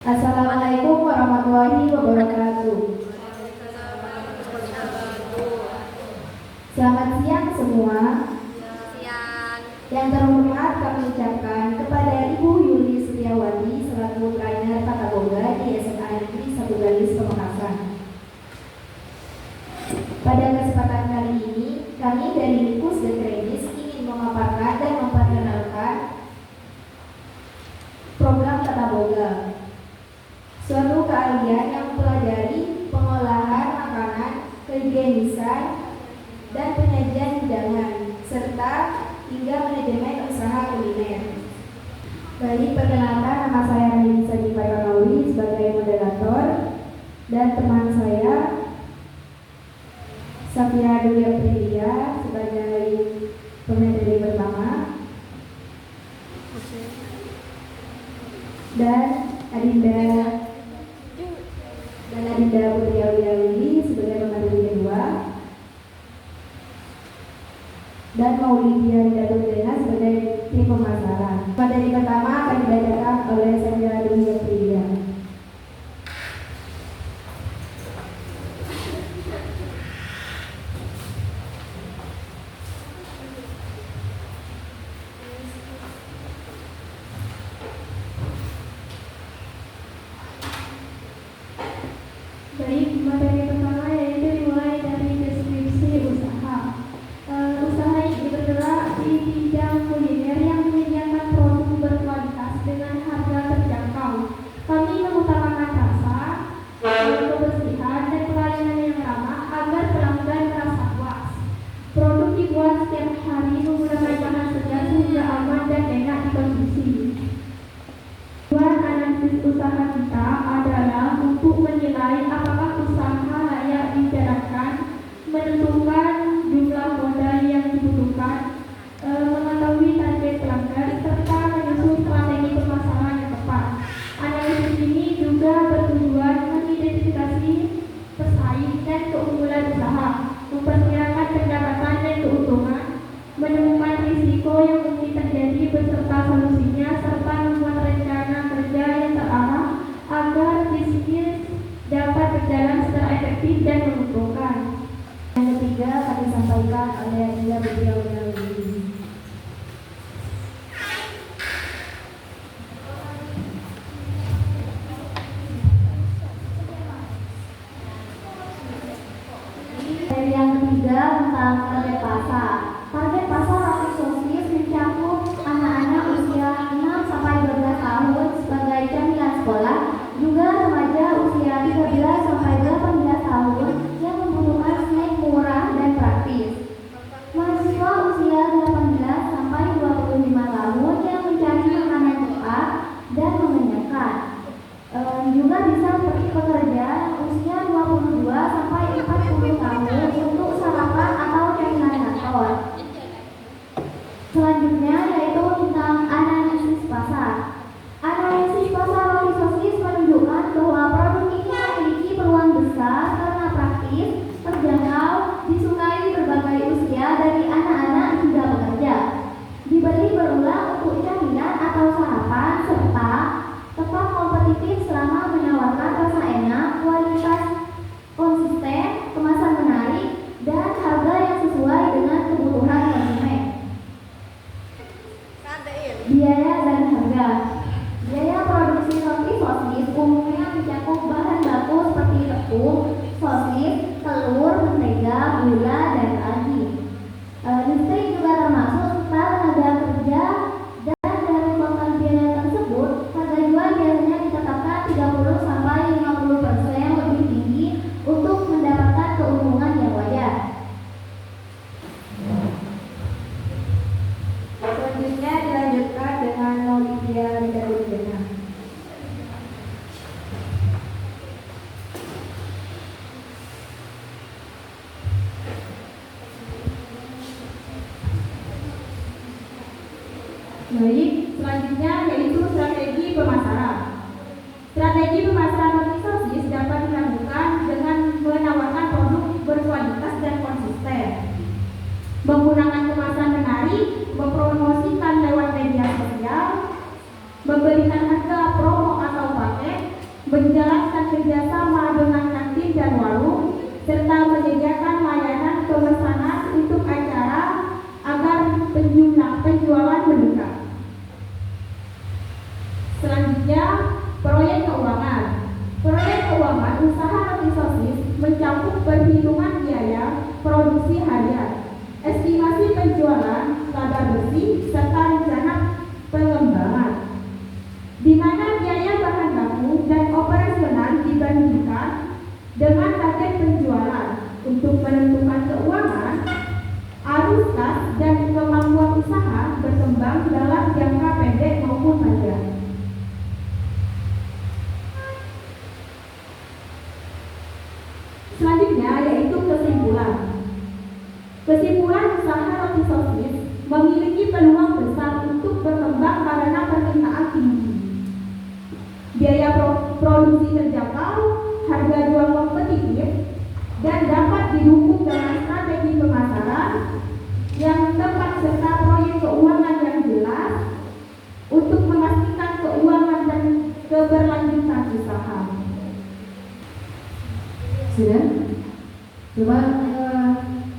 Assalamualaikum warahmatullahi wabarakatuh. Selamat siang semua. Yang terhormat kami ucapkan kepada Ibu Yuli Setiawati selaku trainer Tata Boga di SMA Negeri 1 Galis Pamekasan. Pada kesempatan kali ini, kami dari Likus dan Kredis ingin memaparkan dan memperkenalkan program Tata Boga, suatu keahlian yang mempelajari pengolahan makanan, kehigienisan, dan penyajian hidangan, serta hingga manajemen usaha kuliner. Baik, perkenalkan, nama saya Melisa Dipayolawi sebagai moderator dan teman saya Safira Dwi Aprilia sebagai pemateri pertama dan Adinda Putri Auliawi sebagai pemateri kedua dan Maulidia Ridadudena sebagai tim pemasaran. Materi pertama akan dibacakan oleh Safira Dwi Aprilia. Baik, materi pertama yaitu dimulai dari deskripsi usaha. Usaha ini bergerak di bidang kuliner yang menyediakan produk berkualitas dengan harga terjangkau. Kami mengutamakan rasa, kebersihan, dan pelayanan yang ramah agar pelanggan merasa puas. Produk dibuat setiap hari menggunakan bahan segar sehingga aman dan enak dikonsumsi. Tujuan analisis usaha kita adalah untuk menilai apakah usaha layak dijalankan, menentukan jumlah modal yang dibutuhkan, mengetahui target pelanggan, serta menyusun strategi pemasaran yang tepat. Analisis ini juga bertujuan mengidentifikasi pesaing dan keunggulan usaha, memperkirakan pendapatan dan keuntungan, menemukan risiko yang mungkin terjadi beserta solusinya, serta membuat rencana kerja yang terarah agar bisnis dapat berjalan secara efektif dan menguntungkan. Yang ketiga akan disampaikan oleh Adinda Putri Auliawi. Yang ketiga tentang target pasar. Target pasar roti sosis mencakup anak-anak usia 6-12 tahun sebagai camilan sekolah, juga remaja usia 13-18 tahun yang membutuhkan snack murah dan praktis. Mahasiswa usia 18-25 tahun yang mencari makanan cepat dan mengenyangkan. Juga bisa seperti pekerja usia 22-40 tahun untuk sarapan atau camilan kantor. Selanjutnya yaitu tentang analisis pasar. Analisis pasar roti sosis menunjukkan bahwa produk ini memiliki peluang besar karena praktis, terjangkau, disukai berbagai usia dari anak-anak hingga pekerja. Dibeli berulang untuk camilan atau sarapan, serta tetap kompetitif selama menawarkan rasa enak, kualitas konsisten, kemasan menarik, dan harga yang sesuai dengan kebutuhan konsumen. Biaya dan harga. Biaya produksi roti sosis umumnya mencakup bahan baku seperti tepung, sosis, telur, mentega, gula, dan lagi. Listrik juga termasuk serta tenaga kerja, dan dari total biaya tersebut, harga jual biasanya ditetapkan 30-50% lebih tinggi untuk mendapatkan keuntungan yang wajar. Selanjutnya dilanjutkan dengan Maulidia Ridadudena. Baik, selanjutnya yaitu strategi pemasaran. Strategi pemasaran roti sosis dapat dilakukan dengan menawarkan produk berkualitas dan konsisten, menggunakan kemasan menarik, mempromosikan lewat media sosial, memberikan harga promo atau paket, menjalankan kerjasama dengan kantin dan warung, serta menyediakan layanan pemesanan untuk acara agar penjualan meningkat. Selanjutnya, proyek keuangan. Proyek keuangan usaha roti sosis mencakup perhitungan biaya produksi harian, estimasi penjualan, laba bersih, serta rencana pengembangan, di mana biaya bahan baku dan operasional dibandingkan dengan target penjualan untuk menentukan keuangan, arus kas, dan kemampuan usaha berkembang dalam jangka pendek maupun panjang. Selanjutnya yaitu kesimpulan. Kesimpulan usaha roti sosis memiliki peluang besar untuk berkembang karena permintaan tinggi, biaya produksi terjangkau, harga jual kompetitif, dan dapat didukung dengan strategi pemasaran yang tepat serta proyek keuangan yang jelas untuk memastikan keuangan dan keberlanjutan usaha. Sudah? Coba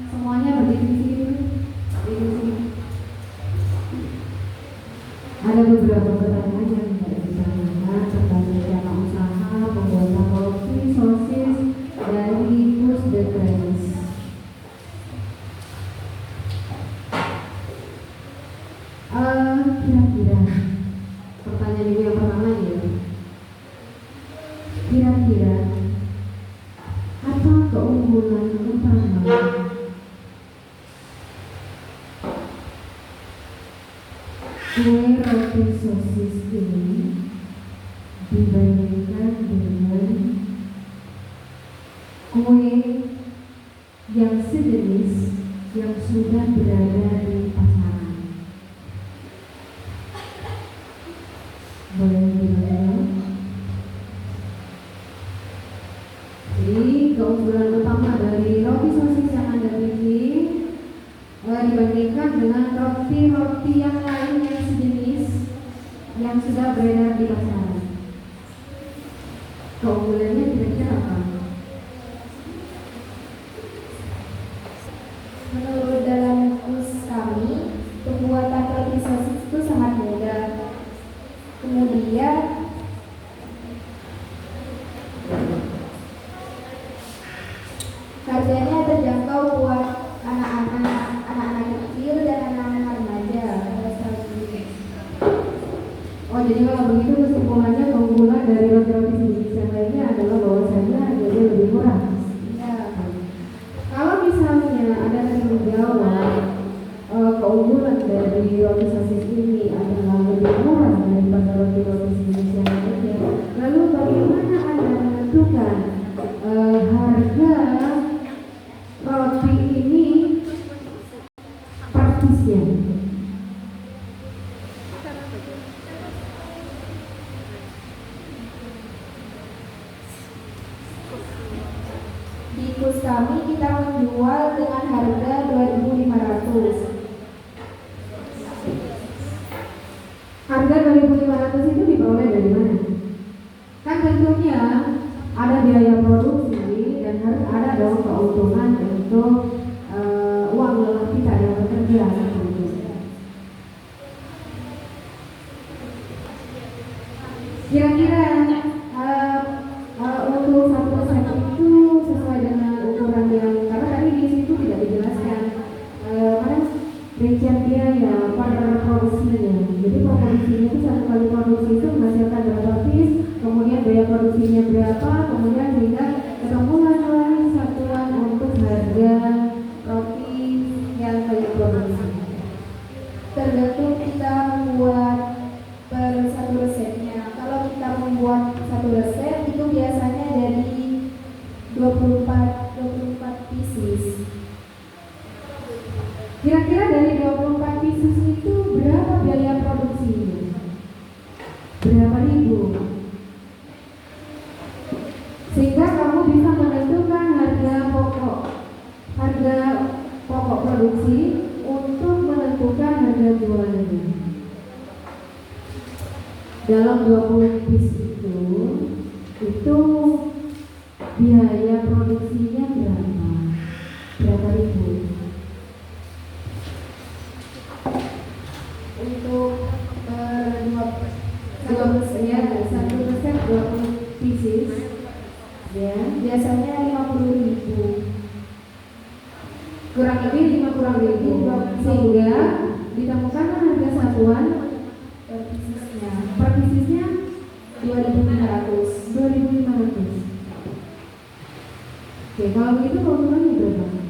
semuanya berdiri di sini. Berdiri di sini. Ada beberapa pertanyaan yang tidak ditanyakan tentang rencana usaha pembuatan roti sosis dari Gus The Granis. Kira-kira pertanyaan ibu yang pertama ya. Kira-kira apa keunggulan utama kue roti sosis ini dibandingkan dengan kue yang sejenis yang sudah berada di pasaran? Boleh dibayangkan? Jadi keunggulan utama dari roti sosis yang Anda pilih dibandingkan dengan roti-roti yang lain yang sejenis yang sudah beredar di pasaran. Keunggulannya kira-kira apa? Menurut dalam kurs kami, pembuatan roti sosis itu sangat mudah. Kemudian harganya terjangkau buat anak-anak kecil dan anak-anak remaja. Oh, jadi kalau begitu kesimpulannya keunggulan dari roti-roti sejenis yang lainnya adalah bahwasanya harganya lebih murah. Ya. Kalau misalnya ada yang menjawab keunggulan dari roti sosis ini adalah lebih murah daripada roti-roti sejenis yang lainnya, lalu bagaimana Anda menentukan harga roti ini per piece-nya? Di kurs kami kita menjual dengan harga 2.500. Harga 2.500 itu diperoleh dari mana? Kan tentunya ada biaya produksi dan harus ada dong keuntungan untuk uang lelah kita yang bekerja. Kira-kira untuk satu resep itu sesuai dengan ukuran yang, karena tadi di situ tidak dijelaskan rincian biaya per produksinya. Jadi produksinya itu satu kali produksi itu menghasilkan berapa piece, kemudian biaya produksinya berapa, kemudian sehingga ketemulah satuan untuk harga roti yang kali produksi. Tergantung kita membuat per satu resepnya. Kalau kita membuat satu resep itu biasanya dari 24 pieces. Kira-kira dari 24 pieces itu berapa biaya produksinya? Berapa ribu? Sehingga kamu bisa menentukan harga pokok produksi untuk menentukan harga jualnya. Dalam 20 piece itu biaya produksinya berapa? Berapa ribu? Untuk Dua ya, 1% 20 pieces ya, biasanya 50.000. kurang lebih 50.000 sehingga ditemukan harga satuan per piecesnya 2.500. 2.500. Oke, kalau begitu keuntungannya berapa?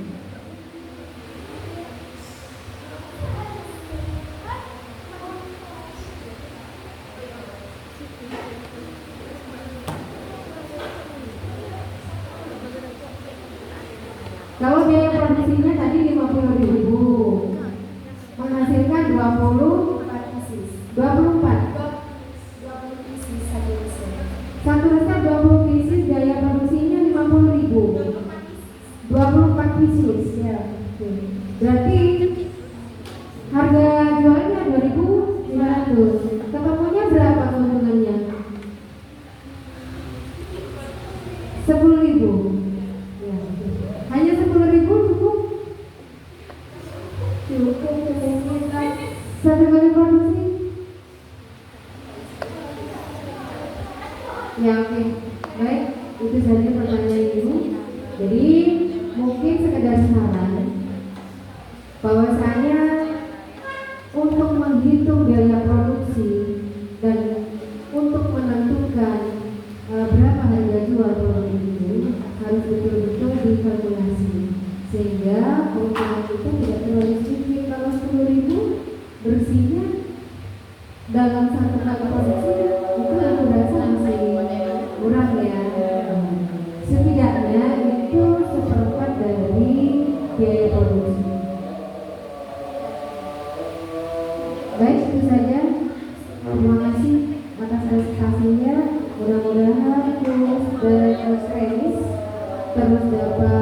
Kalau biaya produksinya tadi 50.000, menghasilkan 24 pieces satu resep. satu resep 20 pieces, biaya produksinya 50.000, 24 pieces ya. Oke. Berarti harga jualnya 2.500. Ketemunya berapa keuntungannya? 10.000. Ya, oke. Hanya 10.000 cukup Kemudian satu kali produksi? Ya, oke. Baik, itu saja pertanyaan Ibu. Jadi mungkin sekedar saran bahwasanya untuk menghitung biaya produksi dan untuk menentukan berapa harga jual produk itu harus betul-betul dikalkulasi sehingga keuntungan kita tidak terlalu sedikit. Kalau 10.000 bersihnya dalam satu kali produksi itu aku rasa masih kurang ya. Setidaknya itu seperempat dari biaya produksi. Baik, itu saja. Terima kasih atas presentasinya. Mudah-mudahan terus dan terus dapat